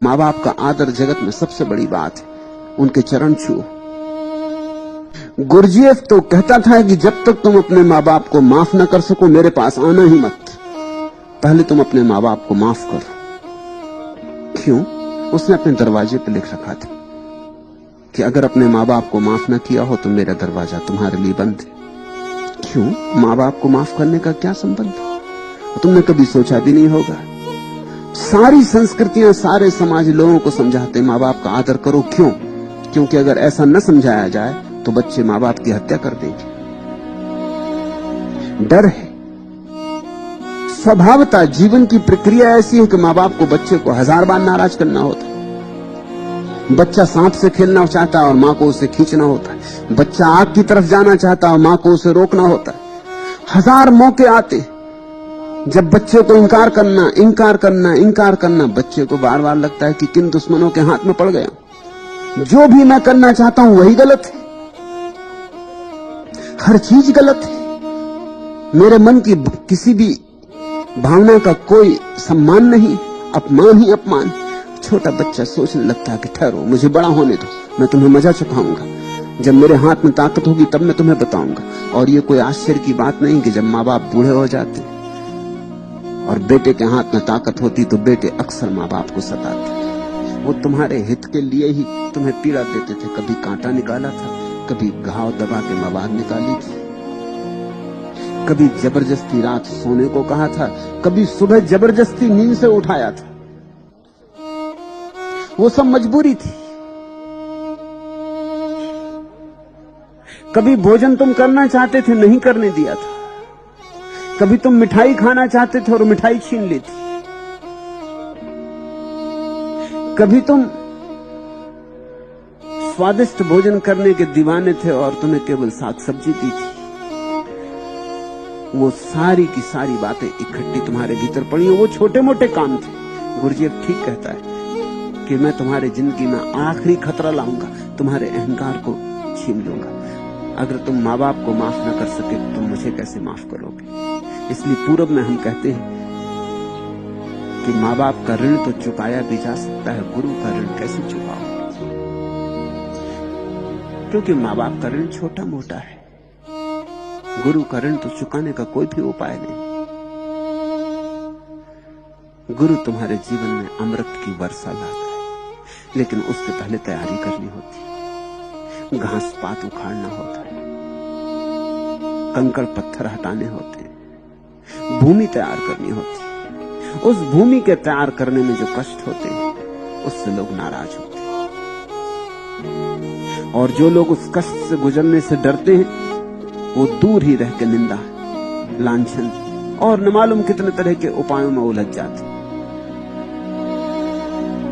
माँ बाप का आदर जगत में सबसे बड़ी बात है, उनके चरण छुओ। गुरजीएफ तो कहता था कि जब तक तुम अपने माँ बाप को माफ न कर सको मेरे पास आना ही मत, पहले तुम अपने माँ बाप को माफ करो। क्यों? उसने अपने दरवाजे पर लिख रखा था कि अगर अपने माँ बाप को माफ न किया हो तो मेरा दरवाजा तुम्हारे लिए बंद है। क्यों? माँ बाप को माफ करने का क्या संबंध? तुमने कभी सोचा भी नहीं होगा। सारी संस्कृतियां, सारे समाज लोगों को समझाते माँ बाप का आदर करो। क्यों? क्योंकि अगर ऐसा न समझाया जाए तो बच्चे माँ बाप की हत्या कर देंगे। डर है। स्वभावतः जीवन की प्रक्रिया ऐसी है कि माँ बाप को बच्चे को 1000 बार नाराज करना होता है। बच्चा सांप से खेलना चाहता है और माँ को उसे खींचना होता है। बच्चा आग की तरफ जाना चाहता है और माँ को उसे रोकना होता है। 1000 मौके आते जब बच्चे को इंकार करना, बच्चे को बार बार लगता है कि किन दुश्मनों के हाथ में पड़ गया। जो भी मैं करना चाहता हूं वही गलत है, हर चीज गलत है। मेरे मन की किसी भी भावना का कोई सम्मान नहीं, अपमान ही अपमान। छोटा बच्चा सोचने लगता है कि ठहरो, मुझे बड़ा होने दो, मैं तुम्हें मजा चखाऊंगा। जब मेरे हाथ में ताकत होगी तब मैं तुम्हें बताऊंगा। और ये कोई आश्चर्य की बात नहीं कि जब माँ बाप बूढ़े हो जाते और बेटे के हाथ में ताकत होती तो बेटे अक्सर माँ बाप को सताते। वो तुम्हारे हित के लिए ही तुम्हें पीड़ा देते थे। कभी कांटा निकाला था, कभी घाव दबा के मवाद निकाली थी, कभी जबरदस्ती रात सोने को कहा था, कभी सुबह जबरदस्ती नींद से उठाया था। वो सब मजबूरी थी। कभी भोजन तुम करना चाहते थे, नहीं करने दिया था। कभी तुम मिठाई खाना चाहते थे और मिठाई छीन ली थी। कभी तुम स्वादिष्ट भोजन करने के दीवाने थे और तुम्हें केवल साग सब्जी दी थी। वो सारी की सारी बातें इकट्ठी तुम्हारे भीतर पड़ी। वो छोटे मोटे काम थे। गुरजीएफ ठीक कहता है कि मैं तुम्हारे जिंदगी में आखिरी खतरा लाऊंगा, तुम्हारे अहंकार को छीन लूंगा। अगर तुम माँ बाप को माफ ना कर सके तो तुम मुझे कैसे माफ करोगे? इसलिए पूरब में हम कहते हैं कि माँ बाप का ऋण तो चुकाया भी जा सकता है, गुरु का ऋण कैसे चुकाओ? क्योंकि माँ बाप का ऋण छोटा मोटा है, गुरु का ऋण तो चुकाने का कोई भी उपाय नहीं। गुरु तुम्हारे जीवन में अमृत की वर्षा लाता है, लेकिन उसके पहले तैयारी करनी होती है। घास पात उखाड़ना होता है, कंकड़ पत्थर हटाने होते हैं, भूमि तैयार करनी होती है। उस भूमि के तैयार करने में जो कष्ट होते हैं उससे लोग नाराज होते हैं। और जो लोग उस कष्ट से गुजरने से डरते हैं वो दूर ही रह के निंदा, लांछन और न मालूम कितने तरह के उपायों में उलझ जाते हैं।